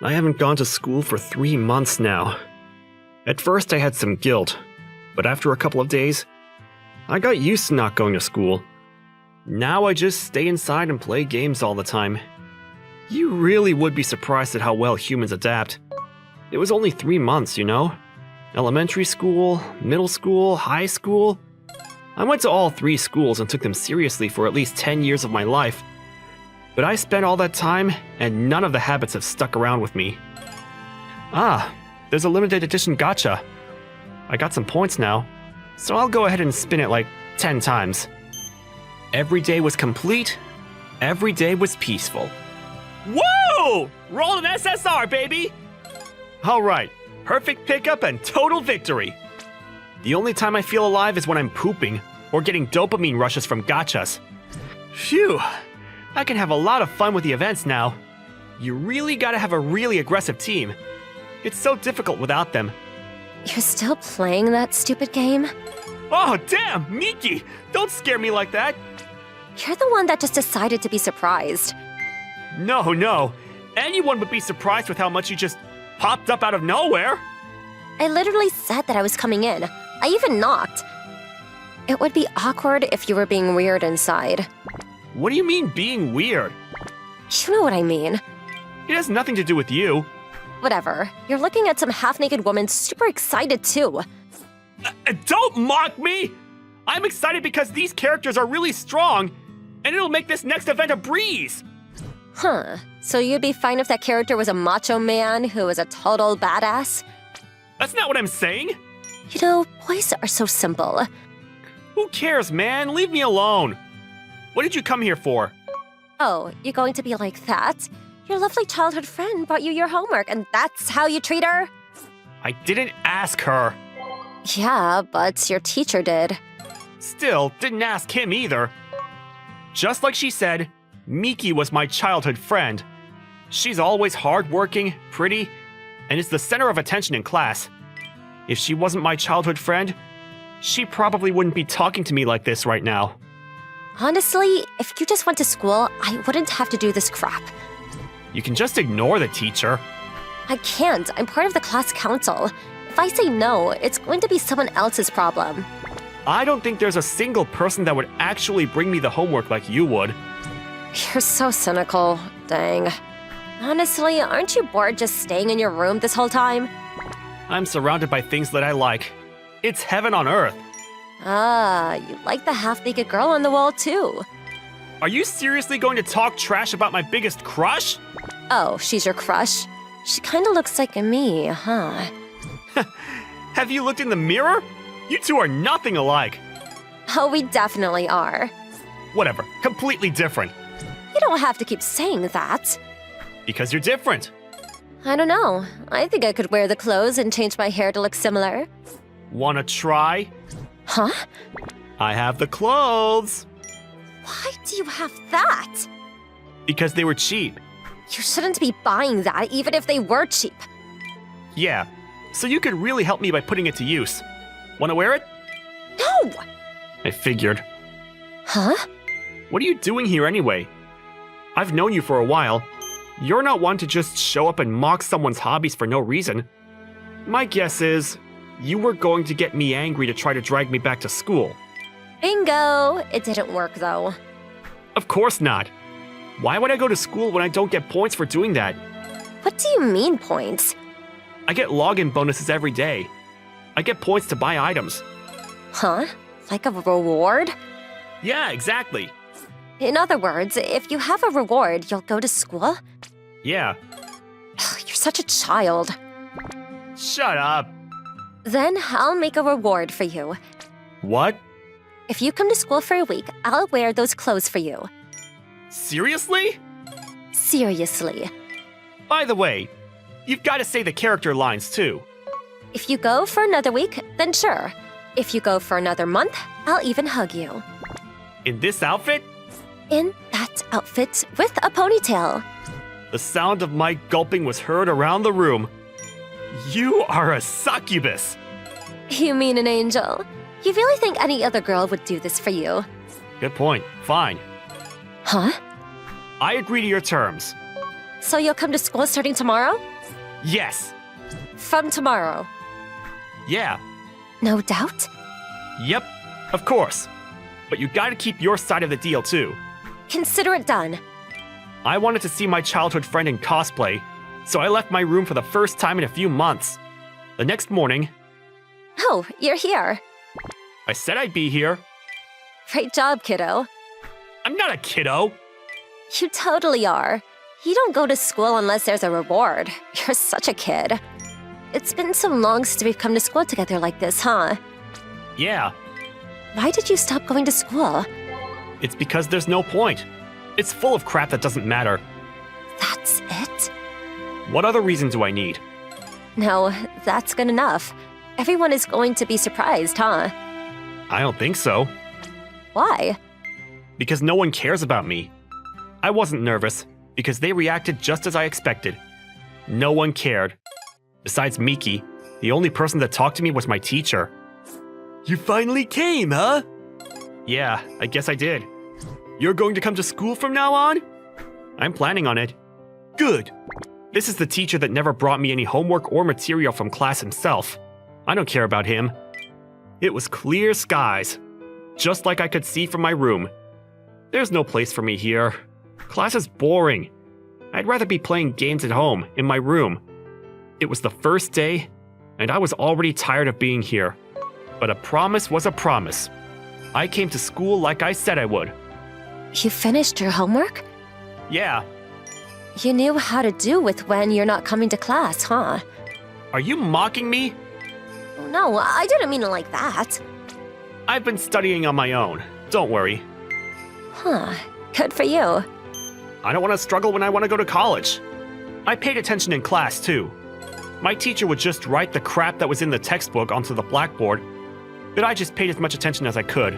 I haven't gone to school for 3 months now. At first I had some guilt, but after a couple of days, I got used to not going to school. Now I just stay inside and play games all the time. You really would be surprised at how well humans adapt. It was only 3 months, you know? Elementary school, middle school, high school. I went to all 3 schools and took them seriously for at least 10 years of my life. But I spent all that time, and none of the habits have stuck around with me. Ah, there's a limited edition gacha. I got some points now, so I'll go ahead and spin it like 10 times. Every day was complete. Every day was peaceful. Whoa! Roll an SSR, baby! Alright, perfect pickup and total victory. The only time I feel alive is when I'm pooping or getting dopamine rushes from gachas. Phew, I can have a lot of fun with the events now. You really gotta have a really aggressive team. It's so difficult without them. You're still playing that stupid game? Oh, damn, Miki! Don't scare me like that! You're the one that just decided to be surprised. No. Anyone would be surprised with how much you just popped up out of nowhere. I literally said that I was coming in. I even knocked. It would be awkward if you were being weird inside. What do you mean being weird? You know what I mean. It has nothing to do with you. Whatever. You're looking at some half-naked woman super excited too. Don't mock me! I'm excited because these characters are really strong, and it'll make this next event a breeze! Huh. So you'd be fine if that character was a macho man who was a total badass? That's not what I'm saying! You know, boys are so simple. Who cares, man? Leave me alone! What did you come here for? Oh, you're going to be like that? Your lovely childhood friend brought you your homework, and that's how you treat her? I didn't ask her. Yeah, but your teacher did. Still, didn't ask him either. Just like she said, Miki was my childhood friend. She's always hardworking, pretty, and is the center of attention in class. If she wasn't my childhood friend, she probably wouldn't be talking to me like this right now. Honestly, if you just went to school, I wouldn't have to do this crap. You can just ignore the teacher. I can't. I'm part of the class council. If I say no, it's going to be someone else's problem. I don't think there's a single person that would actually bring me the homework like you would. You're so cynical. Dang. Honestly, aren't you bored just staying in your room this whole time? I'm surrounded by things that I like. It's heaven on earth. Ah, you like the half-naked girl on the wall too. Are you seriously going to talk trash about my biggest crush? Oh, she's your crush? She kinda looks like me, huh? Have you looked in the mirror? You two are nothing alike. Oh, we definitely are. Whatever, completely different. You don't have to keep saying that. Because you're different. I don't know. I think I could wear the clothes and change my hair to look similar. Wanna try? Huh? I have the clothes. Why do you have that? Because they were cheap. You shouldn't be buying that, even if they were cheap. Yeah, so you could really help me by putting it to use. Wanna wear it? No! I figured. Huh? What are you doing here anyway? I've known you for a while. You're not one to just show up and mock someone's hobbies for no reason. My guess is, you were going to get me angry to try to drag me back to school. Bingo! It didn't work, though. Of course not. Why would I go to school when I don't get points for doing that? What do you mean, points? I get login bonuses every day. I get points to buy items. Huh? Like a reward? Yeah, exactly. In other words, if you have a reward, you'll go to school? Yeah. You're such a child. Shut up. Then I'll make a reward for you. What? If you come to school for a week, I'll wear those clothes for you. Seriously? Seriously. By the way, you've got to say the character lines too. If you go for another week, then sure. If you go for another month, I'll even hug you. In this outfit? In that outfit with a ponytail. The sound of my gulping was heard around the room. You are a succubus! You mean an angel? You really think any other girl would do this for you? Good point. Fine. Huh? I agree to your terms. So you'll come to school starting tomorrow? Yes. From tomorrow? Yeah. No doubt? Yep. Of course. But you gotta keep your side of the deal, too. Consider it done. I wanted to see my childhood friend in cosplay, so I left my room for the first time in a few months. The next morning, Oh, you're here. I said I'd be here. Great job, kiddo. I'm not a kiddo. You totally are. You don't go to school unless there's a reward. You're such a kid. It's been so long since we've come to school together like this, huh? Yeah, Why did you stop going to school? it's because there's no point. It's full of crap that doesn't matter. That's it? What other reason do I need? No, that's good enough. Everyone is going to be surprised, huh? I don't think so. Why? Because no one cares about me. I wasn't nervous, because they reacted just as I expected. No one cared. Besides Miki, the only person that talked to me was my teacher. You finally came, huh? Yeah, I guess I did. You're going to come to school from now on? I'm planning on it. Good. This is the teacher that never brought me any homework or material from class himself. I don't care about him. It was clear skies, just like I could see from my room. There's no place for me here. Class is boring. I'd rather be playing games at home, in my room. It was the first day, and I was already tired of being here. But a promise was a promise. I came to school like I said I would. You finished your homework? Yeah, You knew how to do with when you're not coming to class, huh? are you mocking me? No, I didn't mean it like that. I've been studying on my own. Don't worry. Huh, good for you. I don't want to struggle when I want to go to college. I paid attention in class, too. My teacher would just write the crap that was in the textbook onto the blackboard, but I just paid as much attention as I could.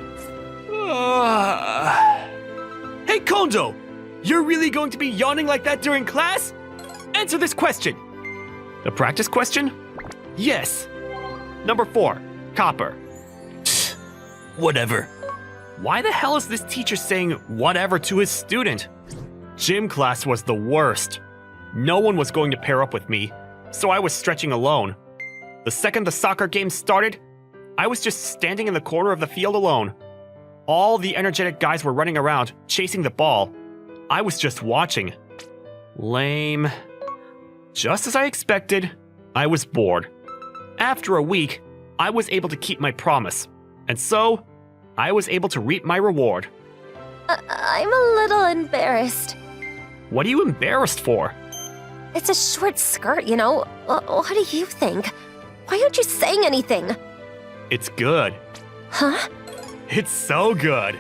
Hey, Kondo! You're really going to be yawning like that during class? Answer this question! The practice question? Yes. Number 4, copper. Whatever. Why the hell is this teacher saying whatever to his student? Gym class was the worst. No one was going to pair up with me, so I was stretching alone. The second the soccer game started, I was just standing in the corner of the field alone. All the energetic guys were running around, chasing the ball. I was just watching. Lame. Just as I expected, I was bored. After a week, I was able to keep my promise, and so I was able to reap my reward. I'm a little embarrassed. What are you embarrassed for? It's a short skirt, you know. What do you think? Why aren't you saying anything? It's good. Huh? It's so good.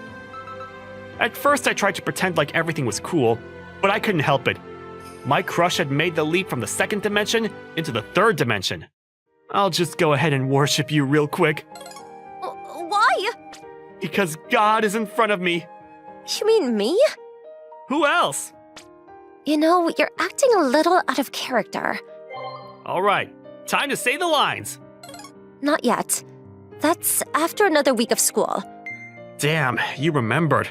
At first, I tried to pretend like everything was cool, but I couldn't help it. My crush had made the leap from the second dimension into the third dimension. I'll just go ahead and worship you real quick, Why? because God is in front of me. You mean me? Who else? You know, you're acting a little out of character. All right, time to say the lines. Not yet. That's after another week of school. Damn, you remembered.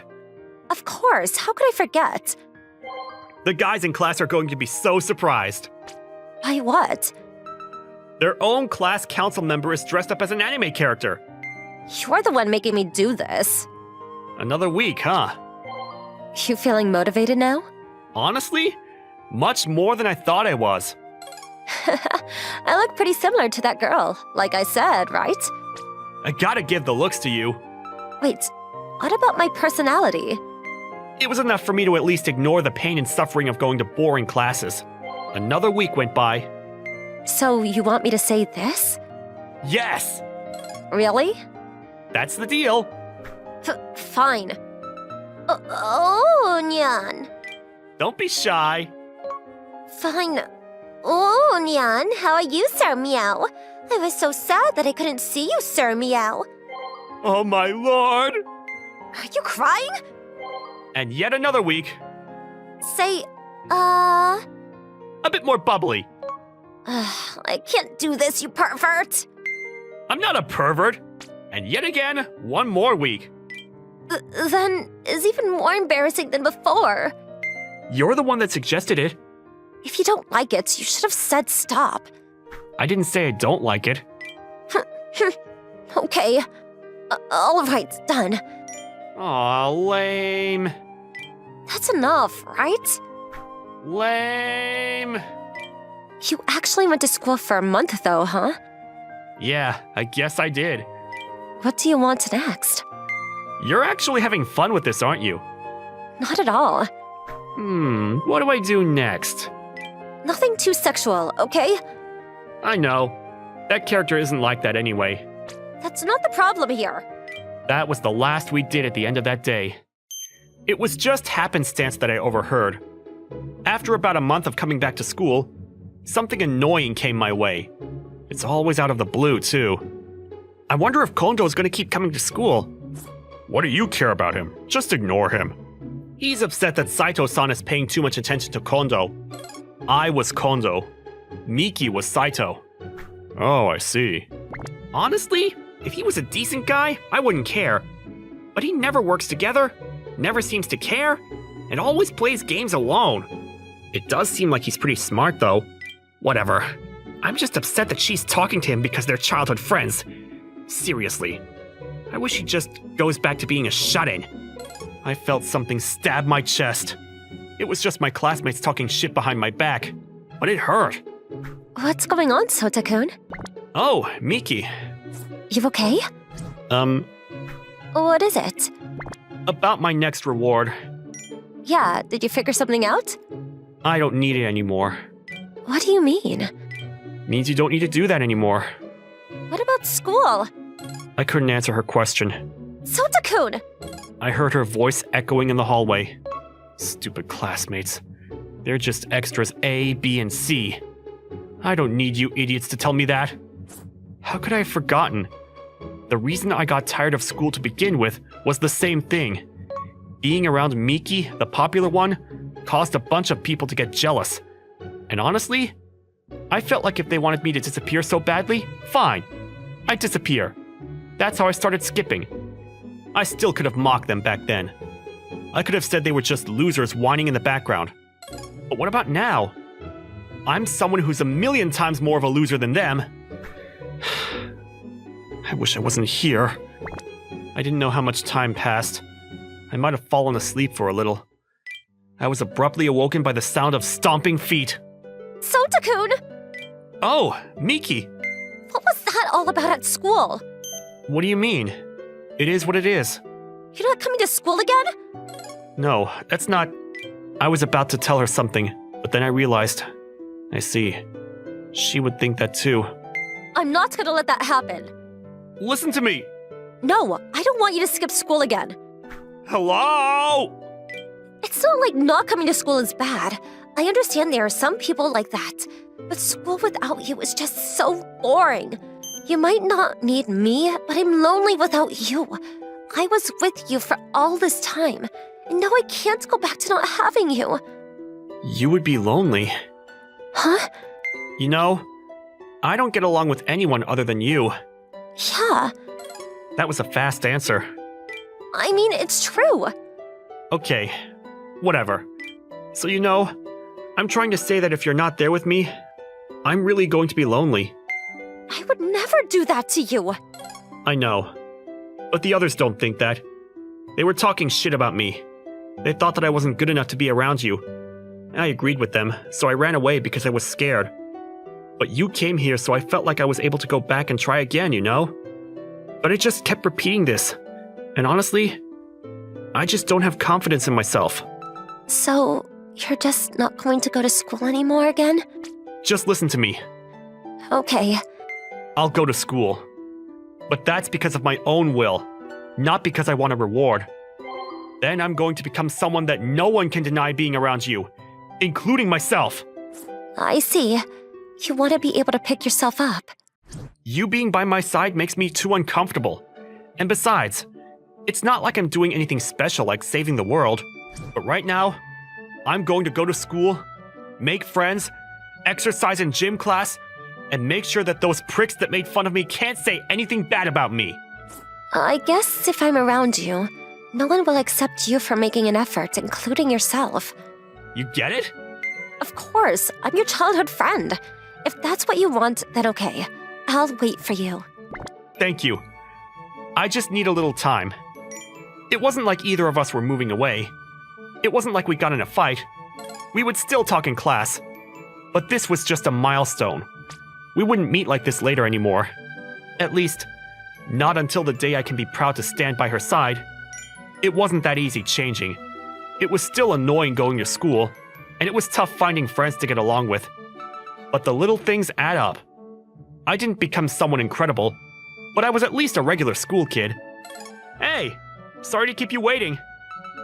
Of course, how could I forget? The guys in class are going to be so surprised. By what? Their own class council member is dressed up as an anime character. You're the one making me do this. Another week, huh? You feeling motivated now? Honestly, much more than I thought I was. I look pretty similar to that girl, like I said, right? I gotta give the looks to you. Wait, what about my personality? It was enough for me to at least ignore the pain and suffering of going to boring classes. Another week went by. So you want me to say this? Yes! Really? That's the deal. Fine. Oh, Nyan. Don't be shy. Fine. Oh, Nyan, how are you, Sir Meow? I was so sad that I couldn't see you, Sir Meow. Oh my lord! Are you crying? And yet another week. Say, A bit more bubbly. I can't do this, you pervert. I'm not a pervert. And yet again, one more week. Then is even more embarrassing than before. You're the one that suggested it. If you don't like it, you should have said stop. I didn't say I don't like it. Okay. All right, done. Aw, lame. That's enough, right? Lame. You actually went to school for a month, though, huh? Yeah, I guess I did. What do you want next? You're actually having fun with this, aren't you? Not at all. What do I do next? Nothing too sexual, okay? I know. That character isn't like that anyway. That's not the problem here. That was the last we did at the end of that day. It was just happenstance that I overheard. After about a month of coming back to school, something annoying came my way. It's always out of the blue, too. I wonder if Kondo is going to keep coming to school. What do you care about him? Just ignore him. He's upset that Saito-san is paying too much attention to Kondo. I was Kondo. Miki was Saito. Oh, I see. Honestly, if he was a decent guy, I wouldn't care. But he never works together, never seems to care, and always plays games alone. It does seem like he's pretty smart, though. Whatever. I'm just upset that she's talking to him because they're childhood friends. Seriously. I wish he just goes back to being a shut-in. I felt something stab my chest. It was just my classmates talking shit behind my back. But it hurt. What's going on, Sota-kun? Oh, Miki. You okay? What is it? About my next reward. Yeah, did you figure something out? I don't need it anymore. What do you mean? Means you don't need to do that anymore. What about school? I couldn't answer her question. Sota-kun! I heard her voice echoing in the hallway. Stupid classmates. They're just extras A, B, and C. I don't need you idiots to tell me that. How could I have forgotten? The reason I got tired of school to begin with was the same thing. Being around Miki, the popular one, caused a bunch of people to get jealous. And honestly, I felt like if they wanted me to disappear so badly, fine. I'd disappear. That's how I started skipping. I still could have mocked them back then. I could have said they were just losers whining in the background. But what about now? I'm someone who's a million times more of a loser than them. I wish I wasn't here. I didn't know how much time passed. I might have fallen asleep for a little. I was abruptly awoken by the sound of stomping feet. Sota-kun! Oh, Miki! What was that all about at school? What do you mean? It is what it is. You're not coming to school again? No, that's not... I was about to tell her something, but then I realized... I see. She would think that too. I'm not gonna let that happen. Listen to me! No, I don't want you to skip school again. Hello? It's not like not coming to school is bad. I understand there are some people like that. But school without you is just so boring. You might not need me, but I'm lonely without you. I was with you for all this time, and now I can't go back to not having you. You would be lonely. Huh? You know, I don't get along with anyone other than you. Yeah. That was a fast answer. I mean, it's true. Okay, whatever. So you know, I'm trying to say that if you're not there with me, I'm really going to be lonely. I would never do that to you. I know. But the others don't think that. They were talking shit about me. They thought that I wasn't good enough to be around you. I agreed with them, so I ran away because I was scared. But you came here, so I felt like I was able to go back and try again, you know? But I just kept repeating this. And honestly, I just don't have confidence in myself. So, you're just not going to go to school anymore again? Just listen to me. Okay. I'll go to school. But that's because of my own will, not because I want a reward. Then I'm going to become someone that no one can deny being around you, including myself. I see. You want to be able to pick yourself up. You being by my side makes me too uncomfortable. And besides, it's not like I'm doing anything special like saving the world. But right now, I'm going to go to school, make friends, exercise in gym class, and make sure that those pricks that made fun of me can't say anything bad about me. I guess if I'm around you, no one will accept you for making an effort, including yourself. You get it? Of course, I'm your childhood friend. If that's what you want, then okay. I'll wait for you. Thank you. I just need a little time. It wasn't like either of us were moving away. It wasn't like we got in a fight. We would still talk in class. But this was just a milestone. We wouldn't meet like this later anymore. At least, not until the day I can be proud to stand by her side. It wasn't that easy changing. It was still annoying going to school, and it was tough finding friends to get along with. But the little things add up. I didn't become someone incredible, but I was at least a regular school kid. Hey, sorry to keep you waiting.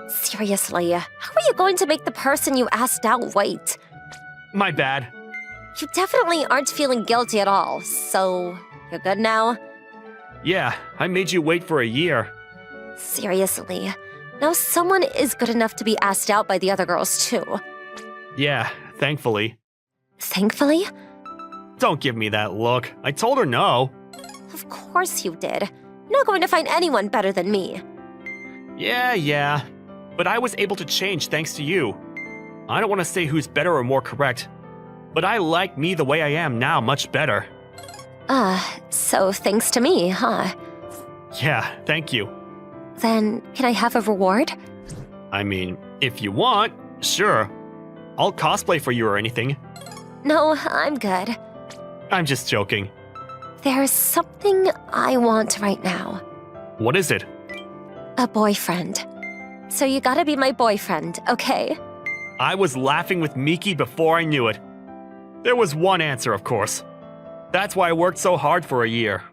Seriously, how are you going to make the person you asked out wait? My bad. You definitely aren't feeling guilty at all, so you're good now? Yeah, I made you wait for a year. Seriously, now someone is good enough to be asked out by the other girls too. Yeah, thankfully. Thankfully? Don't give me that look. I told her no. Of course you did. You're not going to find anyone better than me. Yeah. But I was able to change thanks to you. I don't want to say who's better or more correct, but I like me the way I am now much better. So thanks to me, huh? Yeah, thank you. Then, can I have a reward? I mean, if you want, sure. I'll cosplay for you or anything. No, I'm good. I'm just joking. There's something I want right now. What is it? A boyfriend. So you gotta be my boyfriend, okay? I was laughing with Miki before I knew it. There was one answer, of course. That's why I worked so hard for a year.